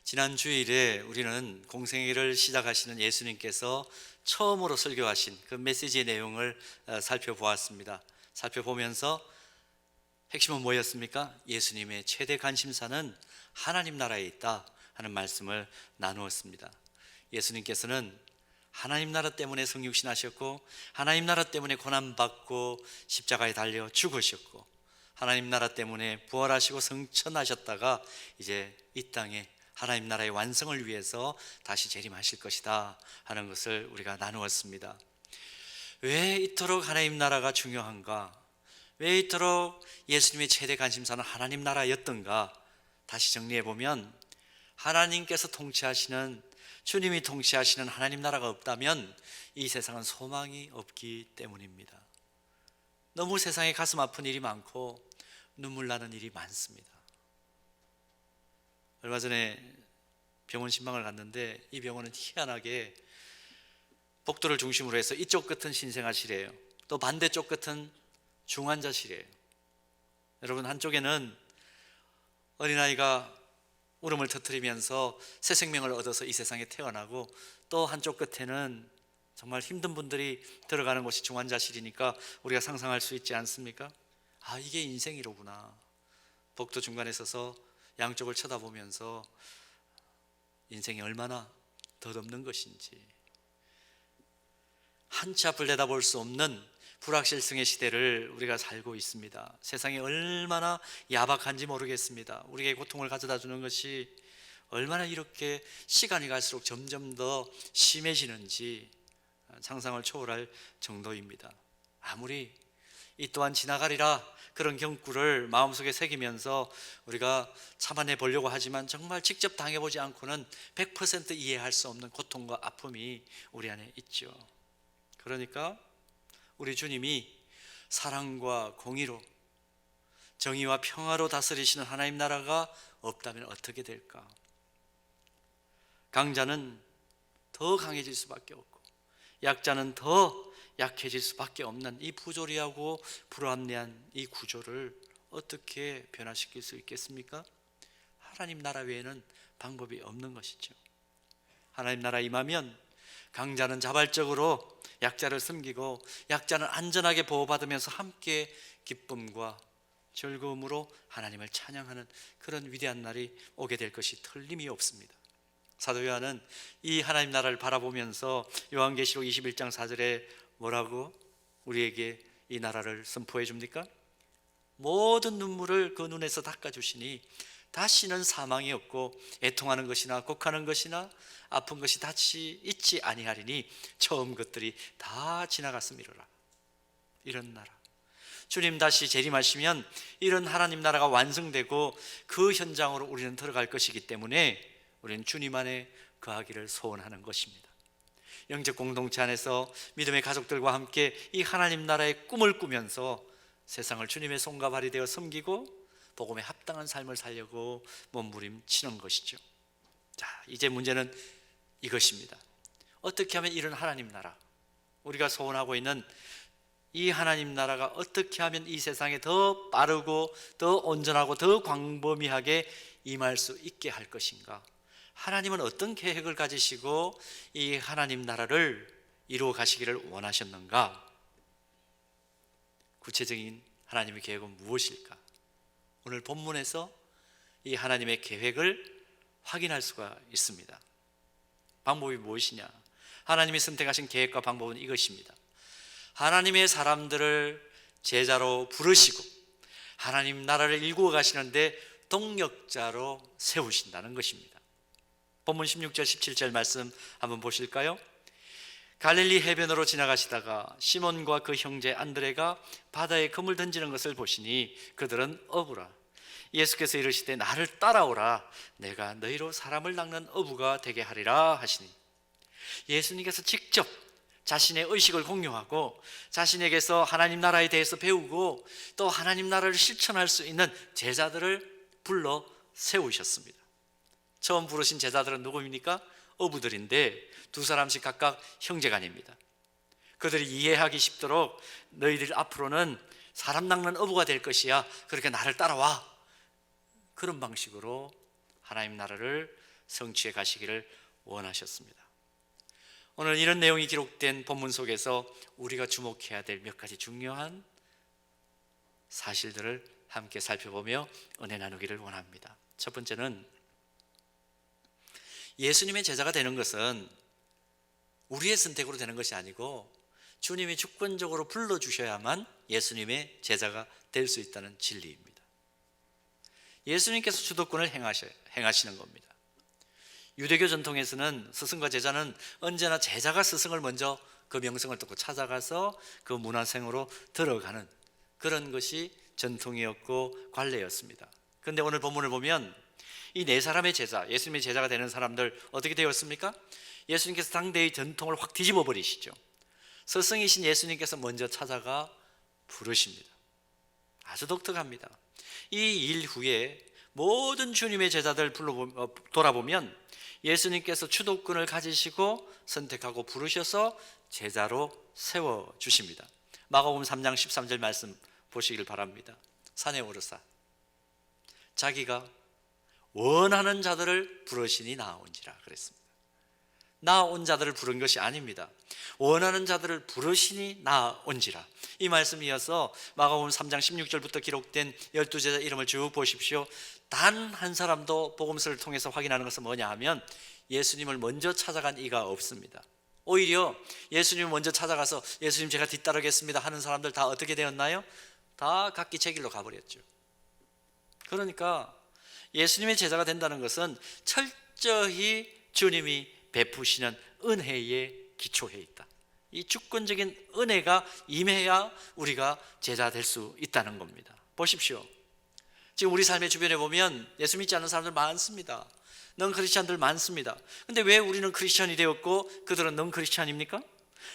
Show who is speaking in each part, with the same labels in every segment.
Speaker 1: 지난 주일에 우리는 공생애를 시작하시는 예수님께서 처음으로 설교하신 그 메시지의 내용을 살펴보았습니다. 살펴보면서 핵심은 뭐였습니까? 예수님의 최대 관심사는 하나님 나라에 있다 하는 말씀을 나누었습니다. 예수님께서는 하나님 나라 때문에 성육신하셨고, 하나님 나라 때문에 고난받고 십자가에 달려 죽으셨고, 하나님 나라 때문에 부활하시고 승천하셨다가 이제 이 땅에 하나님 나라의 완성을 위해서 다시 재림하실 것이다 하는 것을 우리가 나누었습니다. 왜 이토록 하나님 나라가 중요한가? 왜 이토록 예수님의 최대 관심사는 하나님 나라였던가? 다시 정리해보면, 하나님께서 통치하시는, 주님이 통치하시는 하나님 나라가 없다면 이 세상은 소망이 없기 때문입니다. 너무 세상에 가슴 아픈 일이 많고 눈물 나는 일이 많습니다. 얼마 전에 병원 신방을 갔는데, 이 병원은 희한하게 복도를 중심으로 해서 이쪽 끝은 신생아실이에요. 또 반대쪽 끝은 중환자실이에요. 여러분, 한쪽에는 어린아이가 울음을 터뜨리면서 새 생명을 얻어서 이 세상에 태어나고, 또 한쪽 끝에는 정말 힘든 분들이 들어가는 곳이 중환자실이니까 우리가 상상할 수 있지 않습니까? 아, 이게 인생이로구나. 복도 중간에 서서 양쪽을 쳐다보면서 인생이 얼마나 덧없는 것인지, 한치 앞을 내다볼 수 없는 불확실성의 시대를 우리가 살고 있습니다. 세상이 얼마나 야박한지 모르겠습니다. 우리에게 고통을 가져다 주는 것이 얼마나 이렇게 시간이 갈수록 점점 더 심해지는지 상상을 초월할 정도입니다. 아무리 이 또한 지나가리라 그런 경구를 마음속에 새기면서 우리가 참아내 보려고 하지만, 정말 직접 당해보지 않고는 100% 이해할 수 없는 고통과 아픔이 우리 안에 있죠. 그러니까 우리 주님이 사랑과 공의로, 정의와 평화로 다스리시는 하나님 나라가 없다면 어떻게 될까? 강자는 더 강해질 수밖에 없고, 약자는 더 약해질 수밖에 없는 이 부조리하고 불합리한 이 구조를 어떻게 변화시킬 수 있겠습니까? 하나님 나라 외에는 방법이 없는 것이죠. 하나님 나라 임하면 강자는 자발적으로 약자를 섬기고, 약자는 안전하게 보호받으면서 함께 기쁨과 즐거움으로 하나님을 찬양하는 그런 위대한 날이 오게 될 것이 틀림이 없습니다. 사도 요한은 이 하나님 나라를 바라보면서 요한계시록 21장 4절에 뭐라고 우리에게 이 나라를 선포해 줍니까? 모든 눈물을 그 눈에서 닦아주시니 다시는 사망이 없고, 애통하는 것이나 곡하는 것이나 아픈 것이 다시 있지 아니하리니 처음 것들이 다 지나갔음이로라. 이런 나라, 주님 다시 재림하시면 이런 하나님 나라가 완성되고 그 현장으로 우리는 들어갈 것이기 때문에 우리는 주님 안에 거하기를 소원하는 것입니다. 영적 공동체 안에서 믿음의 가족들과 함께 이 하나님 나라의 꿈을 꾸면서 세상을 주님의 손과 발이 되어 섬기고 복음에 합당한 삶을 살려고 몸부림치는 것이죠. 자, 이제 문제는 이것입니다. 어떻게 하면 이런 하나님 나라, 우리가 소원하고 있는 이 하나님 나라가 어떻게 하면 이 세상에 더 빠르고 더 온전하고 더 광범위하게 임할 수 있게 할 것인가? 하나님은 어떤 계획을 가지시고 이 하나님 나라를 이루어 가시기를 원하셨는가? 구체적인 하나님의 계획은 무엇일까? 오늘 본문에서 이 하나님의 계획을 확인할 수가 있습니다. 방법이 무엇이냐? 하나님이 선택하신 계획과 방법은 이것입니다. 하나님의 사람들을 제자로 부르시고 하나님 나라를 일구어 가시는데 동력자로 세우신다는 것입니다. 본문 16절 17절 말씀 한번 보실까요? 갈릴리 해변으로 지나가시다가 시몬과 그 형제 안드레가 바다에 그물 던지는 것을 보시니 그들은 어부라. 예수께서 이르시되 나를 따라오라. 내가 너희로 사람을 낚는 어부가 되게 하리라 하시니, 예수님께서 직접 자신의 의식을 공유하고 자신에게서 하나님 나라에 대해서 배우고 또 하나님 나라를 실천할 수 있는 제자들을 불러 세우셨습니다. 처음 부르신 제자들은 누구입니까? 어부들인데 두 사람씩 각각 형제간입니다. 그들이 이해하기 쉽도록 너희들 앞으로는 사람 낚는 어부가 될 것이야, 그렇게 나를 따라와, 그런 방식으로 하나님 나라를 성취해 가시기를 원하셨습니다. 오늘 이런 내용이 기록된 본문 속에서 우리가 주목해야 될 몇 가지 중요한 사실들을 함께 살펴보며 은혜 나누기를 원합니다. 첫 번째는 예수님의 제자가 되는 것은 우리의 선택으로 되는 것이 아니고 주님이 주권적으로 불러주셔야만 예수님의 제자가 될 수 있다는 진리입니다. 예수님께서 주도권을 행하시는 겁니다. 유대교 전통에서는 스승과 제자는 언제나 제자가 스승을 먼저 그 명성을 듣고 찾아가서 그 문화생으로 들어가는 그런 것이 전통이었고 관례였습니다. 그런데 오늘 본문을 보면 이 네 사람의 제자, 예수님의 제자가 되는 사람들 어떻게 되었습니까? 예수님께서 당대의 전통을 확 뒤집어 버리시죠. 스승이신 예수님께서 먼저 찾아가 부르십니다. 아주 독특합니다. 이 일 후에 모든 주님의 제자들 돌아보면 예수님께서 주도권을 가지시고 선택하고 부르셔서 제자로 세워주십니다. 마가복음 3장 13절 말씀 보시길 바랍니다. 산에 오르사 자기가 원하는 자들을 부르시니 나아온지라 그랬습니다. 나아온 자들을 부른 것이 아닙니다. 원하는 자들을 부르시니 나아온지라. 이 말씀이 이어서 마가복음 3장 16절부터 기록된 12제자 이름을 쭉 보십시오. 단 한 사람도 복음서를 통해서 확인하는 것은 뭐냐 하면 예수님을 먼저 찾아간 이가 없습니다. 오히려 예수님을 먼저 찾아가서 예수님 제가 뒤따르겠습니다 하는 사람들 다 어떻게 되었나요? 다 각기 제 길로 가버렸죠. 그러니까 예수님의 제자가 된다는 것은 철저히 주님이 베푸시는 은혜에 기초해 있다. 이 주권적인 은혜가 임해야 우리가 제자 될 수 있다는 겁니다. 보십시오. 지금 우리 삶의 주변에 보면 예수 믿지 않는 사람들 많습니다. 넌 크리스찬들 많습니다. 근데 왜 우리는 크리스찬이 되었고 그들은 넌 크리스찬입니까?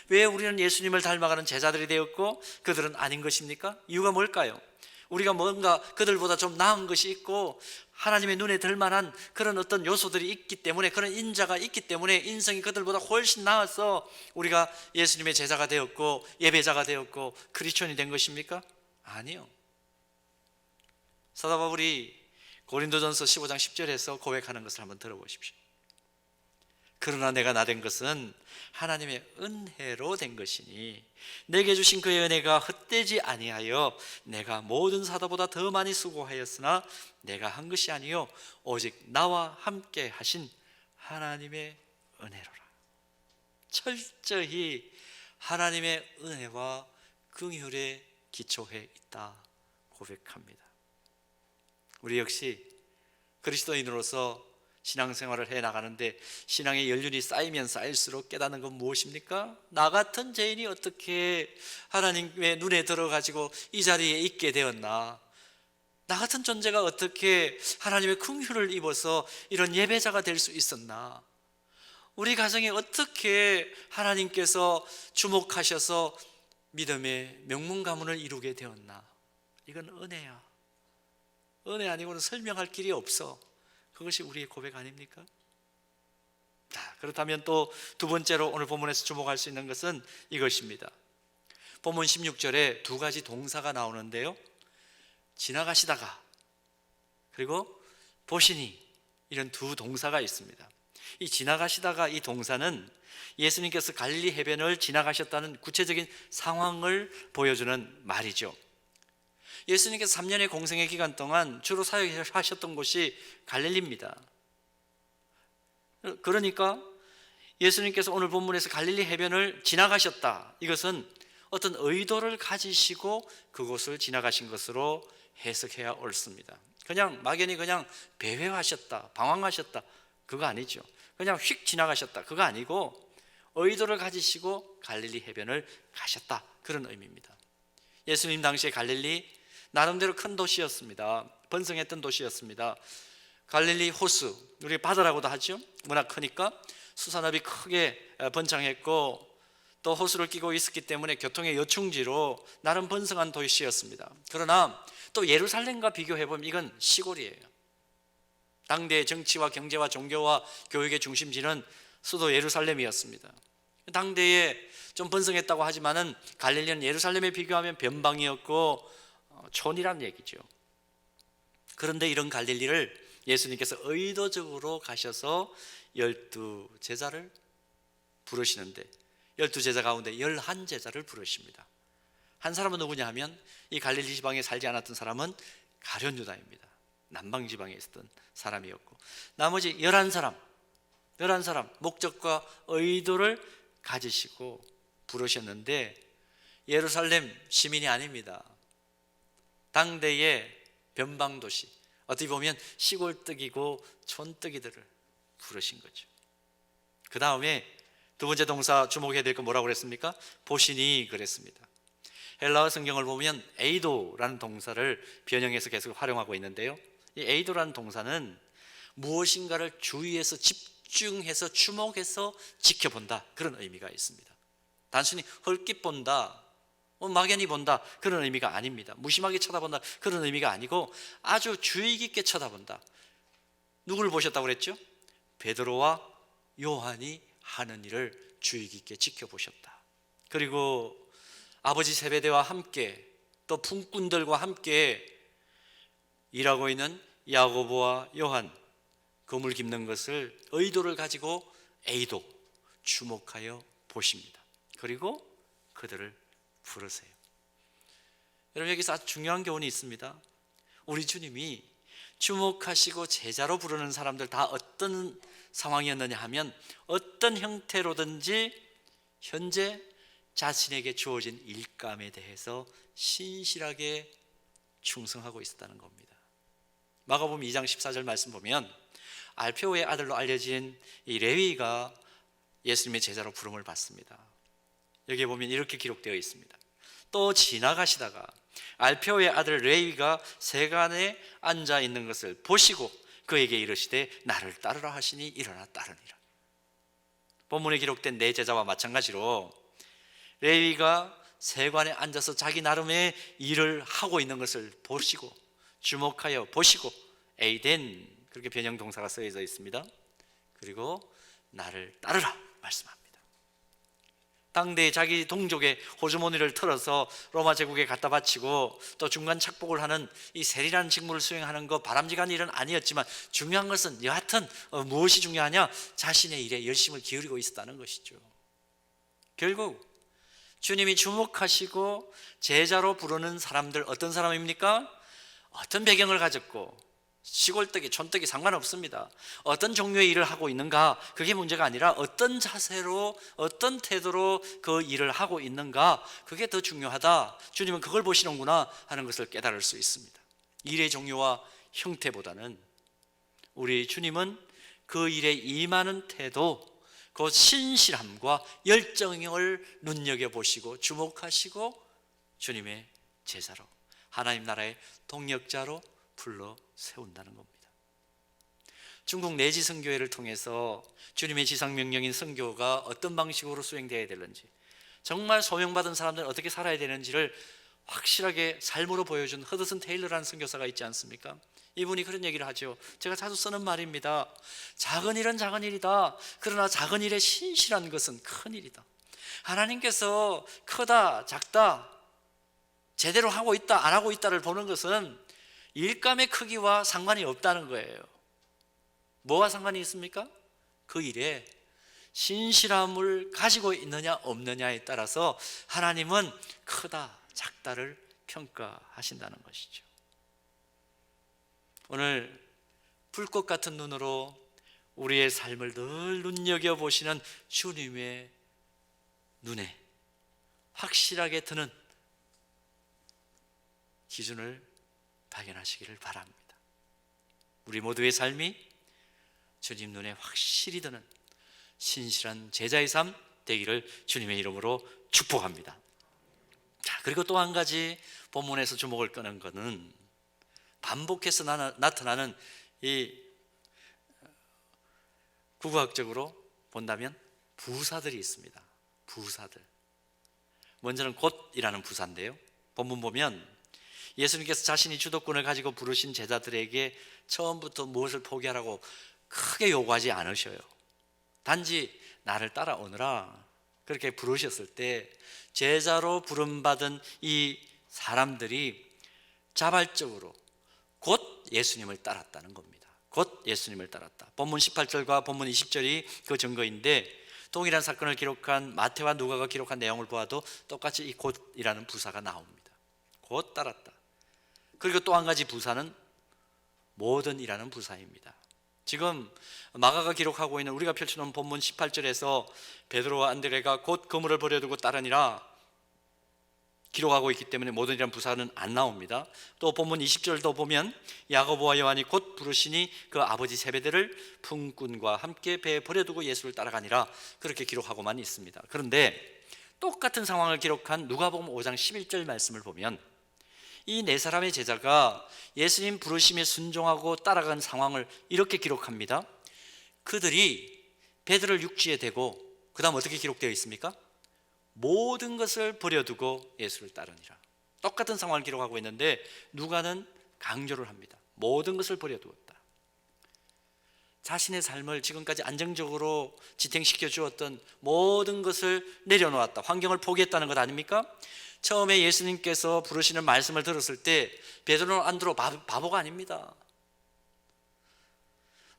Speaker 1: 왜 우리는 예수님을 닮아가는 제자들이 되었고 그들은 아닌 것입니까? 이유가 뭘까요? 우리가 뭔가 그들보다 좀 나은 것이 있고 하나님의 눈에 들만한 그런 어떤 요소들이 있기 때문에, 그런 인자가 있기 때문에 인성이 그들보다 훨씬 나아서 우리가 예수님의 제자가 되었고 예배자가 되었고 크리스천이 된 것입니까? 아니요. 사도 바울이 고린도전서 15장 10절에서 고백하는 것을 한번 들어보십시오. 그러나 내가 나 된 것은 하나님의 은혜로 된 것이니 내게 주신 그의 은혜가 헛되지 아니하여 내가 모든 사도보다 더 많이 수고하였으나 내가 한 것이 아니요 오직 나와 함께 하신 하나님의 은혜로라. 철저히 하나님의 은혜와 긍휼에 기초해 있다 고백합니다. 우리 역시 그리스도인으로서 신앙생활을 해나가는데 신앙의 연륜이 쌓이면 쌓일수록 깨닫는 건 무엇입니까? 나 같은 죄인이 어떻게 하나님의 눈에 들어가지고 이 자리에 있게 되었나? 나 같은 존재가 어떻게 하나님의 긍휼을 입어서 이런 예배자가 될 수 있었나? 우리 가정에 어떻게 하나님께서 주목하셔서 믿음의 명문 가문을 이루게 되었나? 이건 은혜야. 은혜 아니고는 설명할 길이 없어. 그것이 우리의 고백 아닙니까? 자, 그렇다면 또 두 번째로 오늘 본문에서 주목할 수 있는 것은 이것입니다. 본문 16절에 두 가지 동사가 나오는데요, 지나가시다가 그리고 보시니, 이런 두 동사가 있습니다. 이 지나가시다가 이 동사는 예수님께서 갈릴리 해변을 지나가셨다는 구체적인 상황을 보여주는 말이죠. 예수님께서 3년의 공생의 기간 동안 주로 사역하셨던 곳이 갈릴리입니다. 그러니까 예수님께서 오늘 본문에서 갈릴리 해변을 지나가셨다, 이것은 어떤 의도를 가지시고 그곳을 지나가신 것으로 해석해야 옳습니다. 그냥 막연히 그냥 배회하셨다, 방황하셨다, 그거 아니죠. 그냥 휙 지나가셨다, 그거 아니고 의도를 가지시고 갈릴리 해변을 가셨다, 그런 의미입니다. 예수님 당시에 갈릴리 나름대로 큰 도시였습니다. 번성했던 도시였습니다. 갈릴리 호수, 우리 바다라고도 하죠. 워낙 크니까 수산업이 크게 번창했고 또 호수를 끼고 있었기 때문에 교통의 요충지로 나름 번성한 도시였습니다. 그러나 또 예루살렘과 비교해보면 이건 시골이에요. 당대의 정치와 경제와 종교와 교육의 중심지는 수도 예루살렘이었습니다. 당대에 좀 번성했다고 하지만은 갈릴리는 예루살렘에 비교하면 변방이었고 촌이란 얘기죠. 그런데 이런 갈릴리를 예수님께서 의도적으로 가셔서 12제자를 부르시는데 12제자 가운데 11제자를 부르십니다. 한 사람은 누구냐 하면 이 갈릴리 지방에 살지 않았던 사람은 가룟 유다입니다. 남방 지방에 있었던 사람이었고, 나머지 11사람 목적과 의도를 가지시고 부르셨는데 예루살렘 시민이 아닙니다. 당대의 변방도시, 어떻게 보면 시골뜨기고 촌뜨기들을 부르신 거죠. 그 다음에 두 번째 동사 주목해야 될 건 뭐라고 그랬습니까? 보시니 그랬습니다. 헬라어 성경을 보면 에이도라는 동사를 변형해서 계속 활용하고 있는데요, 이 에이도라는 동사는 무엇인가를 주의해서 집중해서 주목해서 지켜본다, 그런 의미가 있습니다. 단순히 헐깃 본다, 막연히 본다, 그런 의미가 아닙니다. 무심하게 쳐다본다, 그런 의미가 아니고 아주 주의 깊게 쳐다본다. 누구를 보셨다고 그랬죠? 베드로와 요한이 하는 일을 주의 깊게 지켜보셨다. 그리고 아버지 세베대와 함께 또 품꾼들과 함께 일하고 있는 야고보와 요한, 그물 깁는 것을 의도를 가지고 에이도, 주목하여 보십니다. 그리고 그들을 부르세요. 여러분, 여기서 아주 중요한 교훈이 있습니다. 우리 주님이 주목하시고 제자로 부르는 사람들 다 어떤 상황이었느냐 하면 어떤 형태로든지 현재 자신에게 주어진 일감에 대해서 신실하게 충성하고 있었다는 겁니다. 마가복음 2장 14절 말씀 보면 알페오의 아들로 알려진 이 레위가 예수님의 제자로 부름을 받습니다. 여기에 보면 이렇게 기록되어 있습니다. 또 지나가시다가 알페오의 아들 레위가 세간에 앉아 있는 것을 보시고 그에게 이르시되 나를 따르라 하시니 일어나 따르니라. 본문에 기록된 네 제자와 마찬가지로 레위가 세관에 앉아서 자기 나름의 일을 하고 있는 것을 보시고 주목하여 보시고 에이덴, 그렇게 변형 동사가 쓰여져 있습니다. 그리고 나를 따르라 말씀합니다. 당대에 자기 동족의 호주머니를 털어서 로마 제국에 갖다 바치고 또 중간 착복을 하는 이 세리라는 직무를 수행하는 것, 바람직한 일은 아니었지만 중요한 것은 여하튼 무엇이 중요하냐? 자신의 일에 열심을 기울이고 있었다는 것이죠. 결국 주님이 주목하시고 제자로 부르는 사람들, 어떤 사람입니까? 어떤 배경을 가졌고 시골뜨기, 촌뜨기 상관없습니다. 어떤 종류의 일을 하고 있는가, 그게 문제가 아니라 어떤 자세로, 어떤 태도로 그 일을 하고 있는가, 그게 더 중요하다. 주님은 그걸 보시는구나 하는 것을 깨달을 수 있습니다. 일의 종류와 형태보다는 우리 주님은 그 일에 임하는 태도, 그 신실함과 열정을 눈여겨보시고 주목하시고 주님의 제자로, 하나님 나라의 동역자로 불러 세운다는 겁니다. 중국 내지 선교회를 통해서 주님의 지상명령인 선교가 어떤 방식으로 수행되어야 되는지, 정말 소명받은 사람들은 어떻게 살아야 되는지를 확실하게 삶으로 보여준 허드슨 테일러라는 선교사가 있지 않습니까? 이분이 그런 얘기를 하죠. 제가 자주 쓰는 말입니다. 작은 일은 작은 일이다. 그러나 작은 일에 신실한 것은 큰 일이다. 하나님께서 크다, 작다, 제대로 하고 있다, 안 하고 있다를 보는 것은 일감의 크기와 상관이 없다는 거예요. 뭐와 상관이 있습니까? 그 일에 신실함을 가지고 있느냐 없느냐에 따라서 하나님은 크다, 작다를 평가하신다는 것이죠. 오늘 불꽃 같은 눈으로 우리의 삶을 늘 눈여겨보시는 주님의 눈에 확실하게 드는 기준을 발견하시기를 바랍니다. 우리 모두의 삶이 주님 눈에 확실히 드는 신실한 제자의 삶 되기를 주님의 이름으로 축복합니다. 자, 그리고 또 한 가지 본문에서 주목을 끄는 것은 반복해서 나타나는 이 국어학적으로 본다면 부사들이 있습니다. 부사들. 먼저는 곧이라는 부사인데요, 본문 보면 예수님께서 자신이 주도권을 가지고 부르신 제자들에게 처음부터 무엇을 포기하라고 크게 요구하지 않으셔요. 단지 나를 따라오너라 그렇게 부르셨을 때 제자로 부름받은 이 사람들이 자발적으로 곧 예수님을 따랐다는 겁니다. 곧 예수님을 따랐다. 본문 18절과 본문 20절이 그 증거인데, 동일한 사건을 기록한 마태와 누가가 기록한 내용을 보아도 똑같이 이 곧이라는 부사가 나옵니다. 곧 따랐다. 그리고 또 한 가지 부사는 모든이라는 부사입니다. 지금 마가가 기록하고 있는 우리가 펼쳐놓은 본문 18절에서 베드로와 안드레가 곧 그물을 버려두고 따르니라 기록하고 있기 때문에 모든이라는 부사는 안 나옵니다. 또 본문 20절도 보면 야고보와 요한이 곧 부르시니 그 아버지 세베대를 품꾼과 함께 배에 버려두고 예수를 따라가니라, 그렇게 기록하고만 있습니다. 그런데 똑같은 상황을 기록한 누가복음 5장 11절 말씀을 보면 이 네 사람의 제자가 예수님 부르심에 순종하고 따라간 상황을 이렇게 기록합니다. 그들이 베드로를 육지에 대고, 그 다음 어떻게 기록되어 있습니까? 모든 것을 버려두고 예수를 따르니라. 똑같은 상황을 기록하고 있는데 누가는 강조를 합니다. 모든 것을 버려두었다. 자신의 삶을 지금까지 안정적으로 지탱시켜 주었던 모든 것을 내려놓았다. 환경을 포기했다는 것 아닙니까? 처음에 예수님께서 부르시는 말씀을 들었을 때 베드로는 안드로 바보가 아닙니다.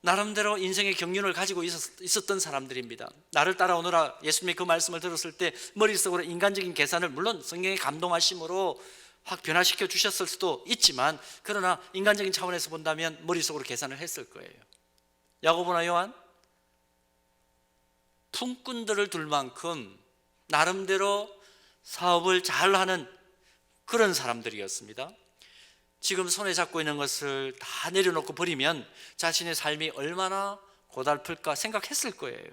Speaker 1: 나름대로 인생의 경륜을 가지고 있었던 사람들입니다. 나를 따라오너라 예수님의 그 말씀을 들었을 때 머릿속으로 인간적인 계산을, 물론 성령의 감동하심으로 확 변화시켜 주셨을 수도 있지만, 그러나 인간적인 차원에서 본다면 머릿속으로 계산을 했을 거예요. 야고보나 요한, 품꾼들을 둘 만큼 나름대로 사업을 잘하는 그런 사람들이었습니다. 지금 손에 잡고 있는 것을 다 내려놓고 버리면 자신의 삶이 얼마나 고달플까 생각했을 거예요.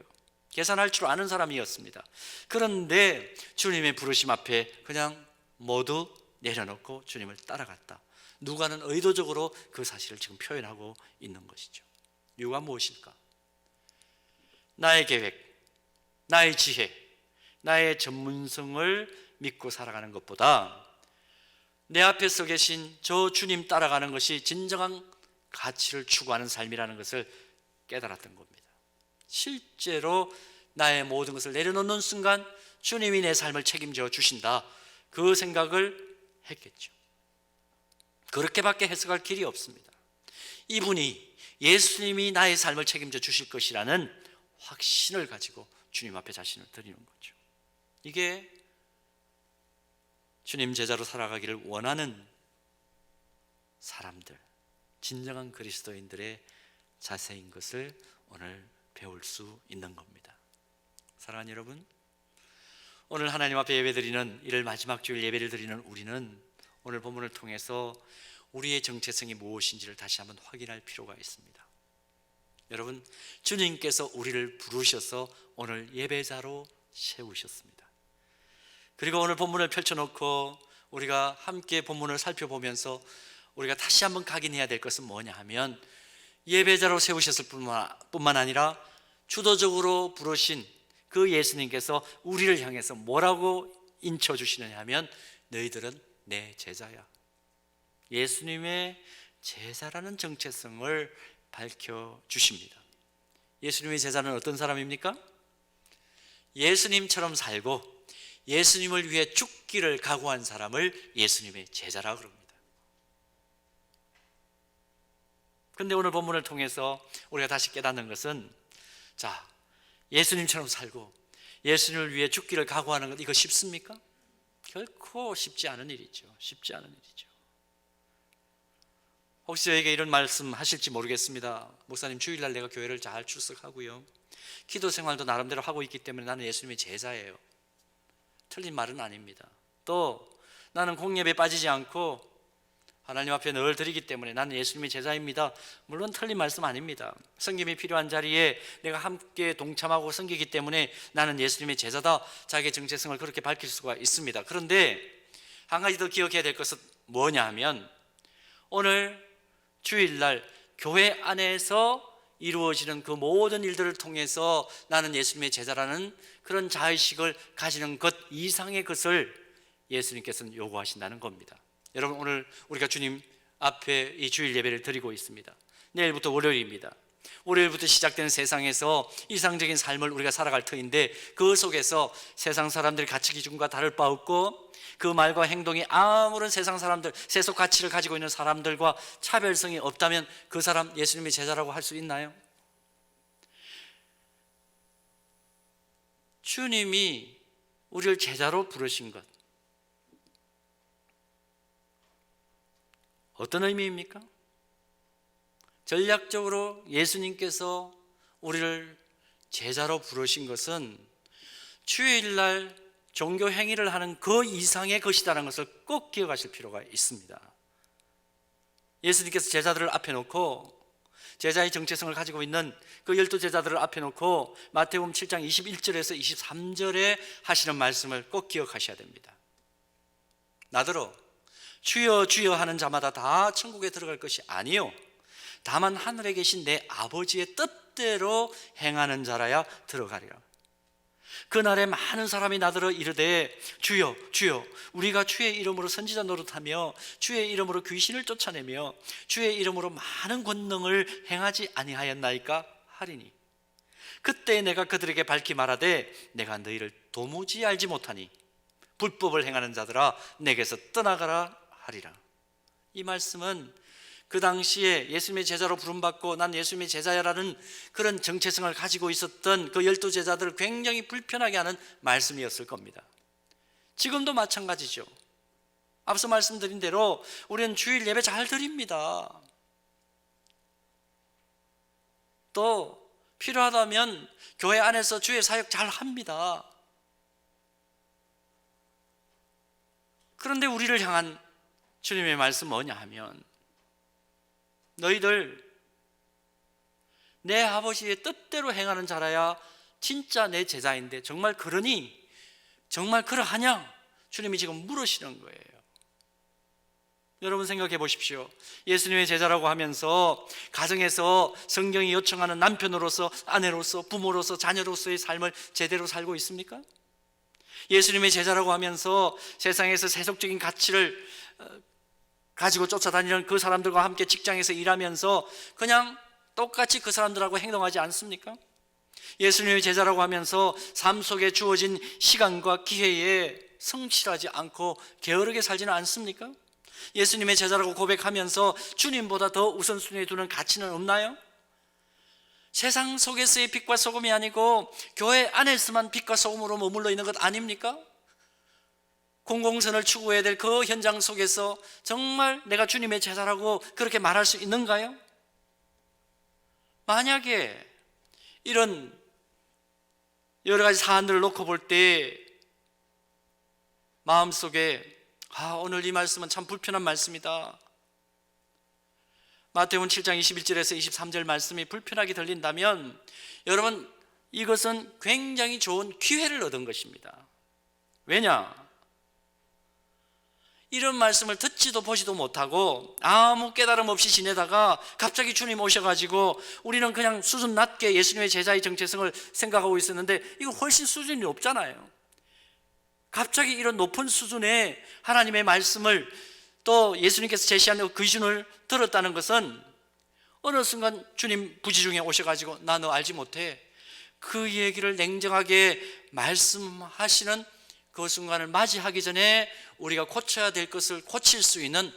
Speaker 1: 계산할 줄 아는 사람이었습니다. 그런데 주님의 부르심 앞에 그냥 모두 내려놓고 주님을 따라갔다. 누가는 의도적으로 그 사실을 지금 표현하고 있는 것이죠. 이유가 무엇일까? 나의 계획, 나의 지혜, 나의 전문성을 믿고 살아가는 것보다 내 앞에 서 계신 저 주님 따라가는 것이 진정한 가치를 추구하는 삶이라는 것을 깨달았던 겁니다. 실제로 나의 모든 것을 내려놓는 순간 주님이 내 삶을 책임져 주신다, 그 생각을 했겠죠. 그렇게밖에 해석할 길이 없습니다. 이분이, 예수님이 나의 삶을 책임져 주실 것이라는 확신을 가지고 주님 앞에 자신을 드리는 거죠. 이게 주님 제자로 살아가기를 원하는 사람들, 진정한 그리스도인들의 자세인 것을 오늘 배울 수 있는 겁니다. 사랑하는 여러분, 오늘 하나님 앞에 예배드리는 이를 마지막 주일 예배를 드리는 우리는 오늘 본문을 통해서 우리의 정체성이 무엇인지를 다시 한번 확인할 필요가 있습니다. 여러분, 주님께서 우리를 부르셔서 오늘 예배자로 세우셨습니다. 그리고 오늘 본문을 펼쳐놓고 우리가 함께 본문을 살펴보면서 우리가 다시 한번 각인해야 될 것은 뭐냐 하면, 예배자로 세우셨을 뿐만 아니라 주도적으로 부르신 그 예수님께서 우리를 향해서 뭐라고 인쳐주시느냐 하면, 너희들은 내 제자야. 예수님의 제자라는 정체성을 밝혀주십니다. 예수님의 제자는 어떤 사람입니까? 예수님처럼 살고 예수님을 위해 죽기를 각오한 사람을 예수님의 제자라 그럽니다. 그런데 오늘 본문을 통해서 우리가 다시 깨닫는 것은, 자, 예수님처럼 살고 예수님을 위해 죽기를 각오하는 것, 이거 쉽습니까? 결코 쉽지 않은 일이죠. 쉽지 않은 일이죠. 혹시 저에게 이런 말씀 하실지 모르겠습니다. 목사님, 주일날 내가 교회를 잘 출석하고요, 기도 생활도 나름대로 하고 있기 때문에 나는 예수님의 제자예요. 틀린 말은 아닙니다. 또 나는 공예배에 빠지지 않고 하나님 앞에 늘 드리기 때문에 나는 예수님의 제자입니다. 물론 틀린 말씀 아닙니다. 섬김이 필요한 자리에 내가 함께 동참하고 섬기기 때문에 나는 예수님의 제자다, 자기의 정체성을 그렇게 밝힐 수가 있습니다. 그런데 한 가지 더 기억해야 될 것은 뭐냐 하면, 오늘 주일날 교회 안에서 이루어지는 그 모든 일들을 통해서 나는 예수님의 제자라는 그런 자의식을 가지는 것 이상의 것을 예수님께서는 요구하신다는 겁니다. 여러분, 오늘 우리가 주님 앞에 이 주일 예배를 드리고 있습니다. 내일부터 월요일입니다. 월요일부터 시작되는 세상에서 이상적인 삶을 우리가 살아갈 터인데, 그 속에서 세상 사람들의 가치 기준과 다를 바 없고 그 말과 행동이 아무런 세상 사람들, 세속 가치를 가지고 있는 사람들과 차별성이 없다면 그 사람 예수님의 제자라고 할 수 있나요? 주님이 우리를 제자로 부르신 것, 어떤 의미입니까? 전략적으로 예수님께서 우리를 제자로 부르신 것은 주일날 종교 행위를 하는 그 이상의 것이라는 것을 꼭 기억하실 필요가 있습니다. 예수님께서 제자들을 앞에 놓고, 제자의 정체성을 가지고 있는 그 12제자들을 앞에 놓고 마태복음 7장 21절에서 23절에 하시는 말씀을 꼭 기억하셔야 됩니다. 나더러 주여 주여 하는 자마다 다 천국에 들어갈 것이 아니요 다만 하늘에 계신 내 아버지의 뜻대로 행하는 자라야 들어가리라. 그날에 많은 사람이 나더러 이르되 주여 주여 우리가 주의 이름으로 선지자 노릇하며 주의 이름으로 귀신을 쫓아내며 주의 이름으로 많은 권능을 행하지 아니하였나이까 하리니, 그때 내가 그들에게 밝히 말하되 내가 너희를 도무지 알지 못하니 불법을 행하는 자들아 내게서 떠나가라 하리라. 이 말씀은 그 당시에 예수님의 제자로 부름받고 난 예수님의 제자야라는 그런 정체성을 가지고 있었던 그 12제자들을 굉장히 불편하게 하는 말씀이었을 겁니다. 지금도 마찬가지죠. 앞서 말씀드린 대로 우리는 주일 예배 잘 드립니다. 또 필요하다면 교회 안에서 주의 사역 잘 합니다. 그런데 우리를 향한 주님의 말씀은 뭐냐 하면, 너희들 내 아버지의 뜻대로 행하는 자라야 진짜 내 제자인데 정말 그러니? 정말 그러하냐? 주님이 지금 물으시는 거예요. 여러분 생각해 보십시오. 예수님의 제자라고 하면서 가정에서 성경이 요청하는 남편으로서, 아내로서, 부모로서, 자녀로서의 삶을 제대로 살고 있습니까? 예수님의 제자라고 하면서 세상에서 세속적인 가치를 가지고 쫓아다니는 그 사람들과 함께 직장에서 일하면서 그냥 똑같이 그 사람들하고 행동하지 않습니까? 예수님의 제자라고 하면서 삶 속에 주어진 시간과 기회에 성실하지 않고 게으르게 살지는 않습니까? 예수님의 제자라고 고백하면서 주님보다 더 우선순위에 두는 가치는 없나요? 세상 속에서의 빛과 소금이 아니고 교회 안에서만 빛과 소금으로 머물러 있는 것 아닙니까? 공공선을 추구해야 될 그 현장 속에서 정말 내가 주님의 제자라고 그렇게 말할 수 있는가요? 만약에 이런 여러 가지 사안들을 놓고 볼 때 마음속에 오늘 이 말씀은 참 불편한 말씀이다, 마태복음 7장 21절에서 23절 말씀이 불편하게 들린다면 여러분, 이것은 굉장히 좋은 기회를 얻은 것입니다. 왜냐? 이런 말씀을 듣지도 보지도 못하고 아무 깨달음 없이 지내다가 갑자기 주님 오셔가지고 우리는 그냥 수준 낮게 예수님의 제자의 정체성을 생각하고 있었는데 이거 훨씬 수준이 높잖아요. 갑자기 이런 높은 수준의 하나님의 말씀을, 또 예수님께서 제시하는 그 기준을 들었다는 것은 어느 순간 주님 부지중에 오셔가지고 나 너 알지 못해, 그 얘기를 냉정하게 말씀하시는 그 순간을 맞이하기 전에 우리가 고쳐야 될 것을 고칠 수 있는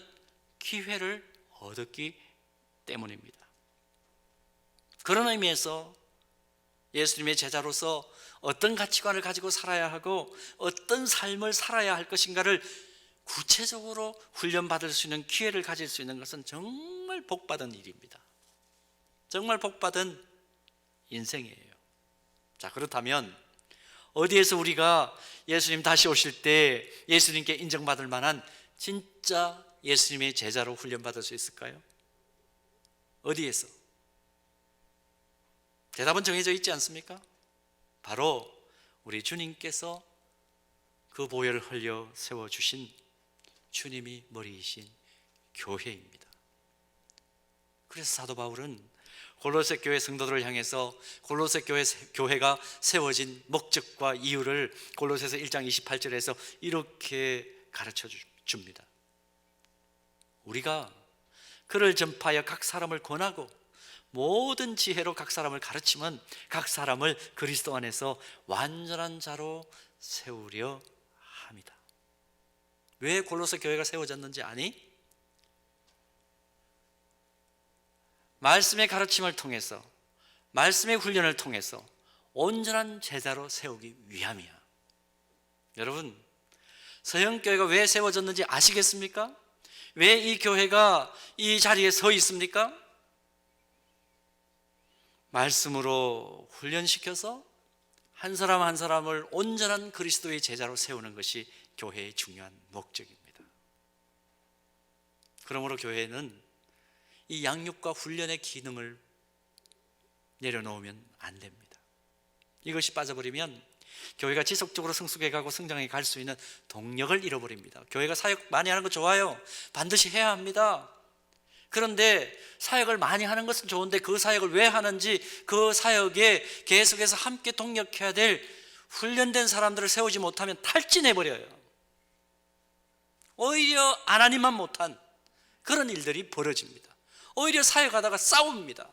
Speaker 1: 기회를 얻었기 때문입니다. 그런 의미에서 예수님의 제자로서 어떤 가치관을 가지고 살아야 하고 어떤 삶을 살아야 할 것인가를 구체적으로 훈련받을 수 있는 기회를 가질 수 있는 것은 정말 복받은 일입니다. 정말 복받은 인생이에요. 자, 그렇다면 어디에서 우리가 예수님 다시 오실 때 예수님께 인정받을 만한 진짜 예수님의 제자로 훈련받을 수 있을까요? 어디에서? 대답은 정해져 있지 않습니까? 바로 우리 주님께서 그 보혈을 흘려 세워주신 주님이 머리이신 교회입니다. 그래서 사도 바울은 골로새 교회 성도들을 향해서 골로새 교회가 세워진 목적과 이유를 골로새서 1장 28절에서 이렇게 가르쳐 줍니다. 우리가 그를 전파하여 각 사람을 권하고 모든 지혜로 각 사람을 가르치면 각 사람을 그리스도 안에서 완전한 자로 세우려 합니다. 왜 골로새 교회가 세워졌는지 아니? 말씀의 가르침을 통해서, 말씀의 훈련을 통해서 온전한 제자로 세우기 위함이야. 여러분, 서영교회가 왜 세워졌는지 아시겠습니까? 왜 이 교회가 이 자리에 서 있습니까? 말씀으로 훈련시켜서 한 사람 한 사람을 온전한 그리스도의 제자로 세우는 것이 교회의 중요한 목적입니다. 그러므로 교회는 이 양육과 훈련의 기능을 내려놓으면 안 됩니다. 이것이 빠져버리면 교회가 지속적으로 성숙해가고 성장해 갈 수 있는 동력을 잃어버립니다. 교회가 사역 많이 하는 거 좋아요. 반드시 해야 합니다. 그런데 사역을 많이 하는 것은 좋은데 그 사역을 왜 하는지, 그 사역에 계속해서 함께 동력해야 될 훈련된 사람들을 세우지 못하면 탈진해버려요. 오히려 하나님만 못한 그런 일들이 벌어집니다. 오히려 사역하다가 싸웁니다.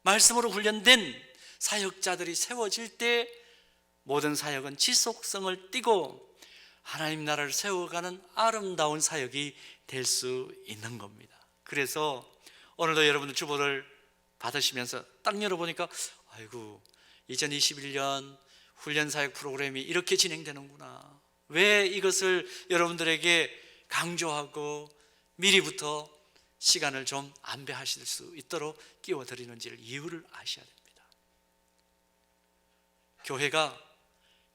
Speaker 1: 말씀으로 훈련된 사역자들이 세워질 때 모든 사역은 지속성을 띠고 하나님 나라를 세워가는 아름다운 사역이 될 수 있는 겁니다. 그래서 오늘도 여러분들 주보를 받으시면서 딱 열어보니까 아이고, 2021년 훈련사역 프로그램이 이렇게 진행되는구나, 왜 이것을 여러분들에게 강조하고 미리부터 시간을 좀 안배하실 수 있도록 끼워드리는지를 이유를 아셔야 됩니다. 교회가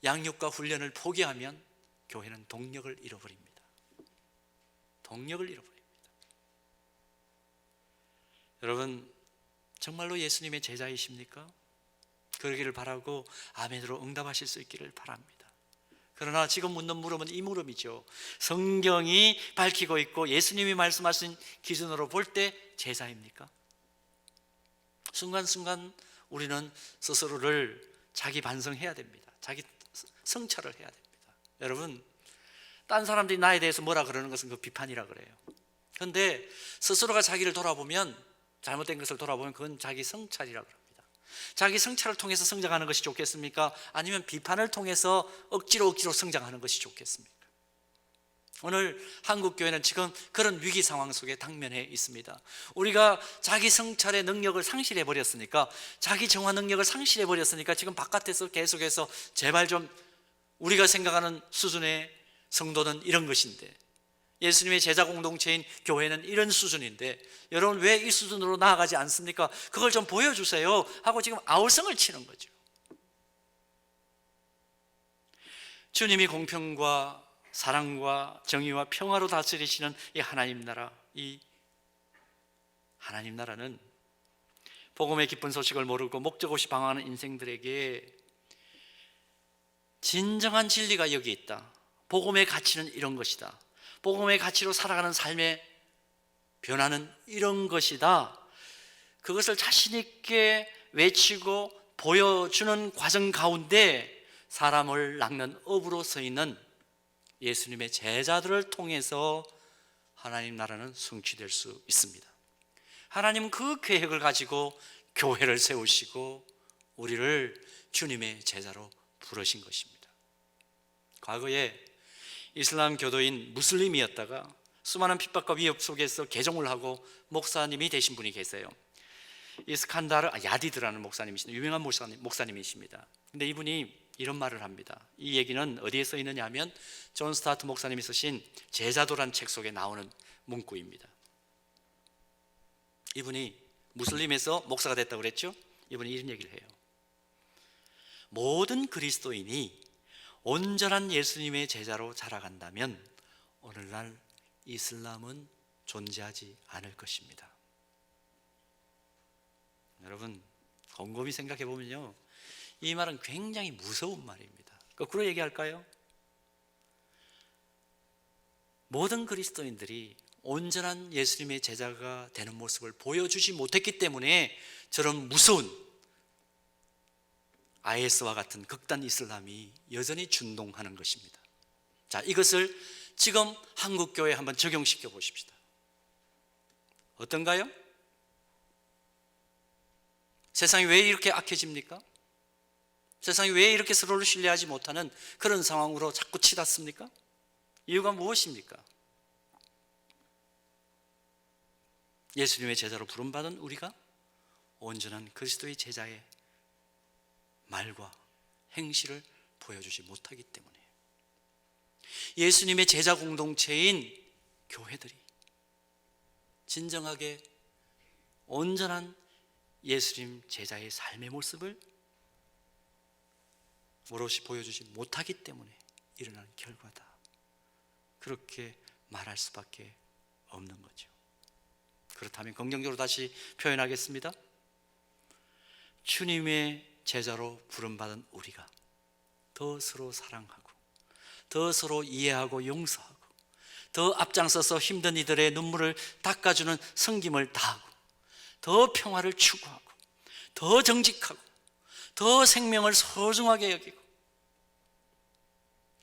Speaker 1: 양육과 훈련을 포기하면 교회는 동력을 잃어버립니다. 동력을 잃어버립니다. 여러분, 정말로 예수님의 제자이십니까? 그러기를 바라고 아멘으로 응답하실 수 있기를 바랍니다. 그러나 지금 묻는 물음은 이 물음이죠. 성경이 밝히고 있고 예수님이 말씀하신 기준으로 볼 때 제자입니까? 순간순간 우리는 스스로를 자기 반성해야 됩니다. 자기 성찰을 해야 됩니다. 여러분, 딴 사람들이 나에 대해서 뭐라 그러는 것은 그 비판이라 그래요. 그런데 스스로가 자기를 돌아보면, 잘못된 것을 돌아보면 그건 자기 성찰이라 그럽니다. 자기 성찰을 통해서 성장하는 것이 좋겠습니까? 아니면 비판을 통해서 억지로 성장하는 것이 좋겠습니까? 오늘 한국교회는 지금 그런 위기 상황 속에 당면해 있습니다. 우리가 자기 성찰의 능력을 상실해 버렸으니까, 자기 정화 능력을 상실해 버렸으니까 지금 바깥에서 계속해서 제발 좀 우리가 생각하는 수준의 성도는 이런 것인데, 예수님의 제자 공동체인 교회는 이런 수준인데 여러분 왜 이 수준으로 나아가지 않습니까? 그걸 좀 보여주세요 하고 지금 아우성을 치는 거죠. 주님이 공평과 사랑과 정의와 평화로 다스리시는 이 하나님 나라, 이 하나님 나라는 복음의 기쁜 소식을 모르고 목적 없이 방황하는 인생들에게 진정한 진리가 여기 있다, 복음의 가치는 이런 것이다, 복음의 가치로 살아가는 삶의 변화는 이런 것이다, 그것을 자신 있게 외치고 보여주는 과정 가운데 사람을 낚는 업으로 서 있는 예수님의 제자들을 통해서 하나님 나라는 성취될 수 있습니다. 하나님은 그 계획을 가지고 교회를 세우시고 우리를 주님의 제자로 부르신 것입니다. 과거에 이슬람 교도인 무슬림이었다가 수많은 핍박과 위협 속에서 개종을 하고 목사님이 되신 분이 계세요. 이스칸다르 야디드라는 목사님이십니다. 유명한 목사님이십니다. 근데 이분이 이런 말을 합니다. 이 얘기는 어디에 써 있느냐 하면 존 스타트 목사님이 쓰신 제자도란 책 속에 나오는 문구입니다. 이분이 무슬림에서 목사가 됐다고 그랬죠? 이분이 이런 얘기를 해요. 모든 그리스도인이 온전한 예수님의 제자로 자라간다면 오늘날 이슬람은 존재하지 않을 것입니다. 여러분, 곰곰이 생각해 보면요, 이 말은 굉장히 무서운 말입니다. 거꾸로 얘기할까요? 모든 그리스도인들이 온전한 예수님의 제자가 되는 모습을 보여주지 못했기 때문에 저런 무서운 IS와 같은 극단 이슬람이 여전히 준동하는 것입니다. 자, 이것을 지금 한국교회에 한번 적용시켜 보십시다. 어떤가요? 세상이 왜 이렇게 악해집니까? 세상이 왜 이렇게 서로를 신뢰하지 못하는 그런 상황으로 자꾸 치닫습니까? 이유가 무엇입니까? 예수님의 제자로 부름받은 우리가 온전한 그리스도의 제자의 말과 행실을 보여주지 못하기 때문이에요. 예수님의 제자 공동체인 교회들이 진정하게 온전한 예수님 제자의 삶의 모습을 오롯이 보여주지 못하기 때문에 일어나는 결과다. 그렇게 말할 수밖에 없는 거죠. 그렇다면 긍정적으로 다시 표현하겠습니다. 주님의 제자로 부름받은 우리가 더 서로 사랑하고, 더 서로 이해하고 용서하고, 더 앞장서서 힘든 이들의 눈물을 닦아주는 섬김을 다하고, 더 평화를 추구하고, 더 정직하고, 더 생명을 소중하게 여기고,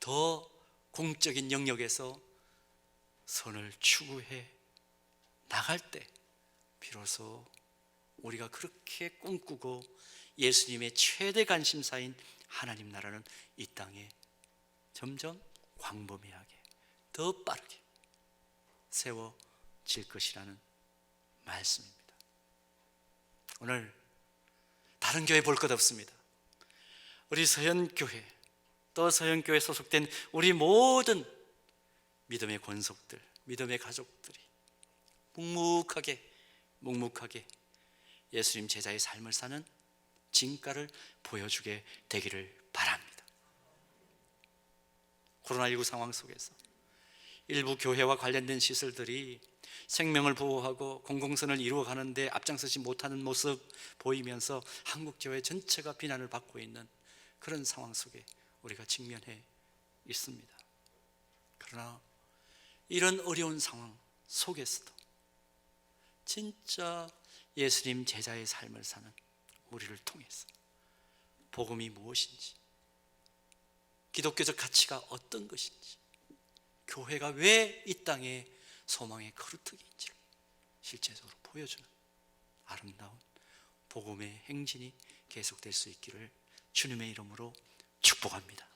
Speaker 1: 더 공적인 영역에서 선을 추구해 나갈 때 비로소 우리가 그렇게 꿈꾸고 예수님의 최대 관심사인 하나님 나라는 이 땅에 점점 광범위하게 더 빠르게 세워질 것이라는 말씀입니다. 오늘 다른 교회 볼 것 없습니다. 우리 서현교회, 또 서현교회 소속된 우리 모든 믿음의 권속들, 믿음의 가족들이 묵묵하게 예수님 제자의 삶을 사는 진가를 보여주게 되기를 바랍니다. 코로나19 상황 속에서 일부 교회와 관련된 시설들이 생명을 보호하고 공공선을 이루어가는데 앞장서지 못하는 모습 보이면서 한국교회 전체가 비난을 받고 있는 그런 상황 속에 우리가 직면해 있습니다. 그러나 이런 어려운 상황 속에서도 진짜 예수님 제자의 삶을 사는 우리를 통해서 복음이 무엇인지, 기독교적 가치가 어떤 것인지, 교회가 왜 이 땅에 소망의 거루터기인지를 실제적으로 보여주는 아름다운 복음의 행진이 계속될 수 있기를 주님의 이름으로 축복합니다.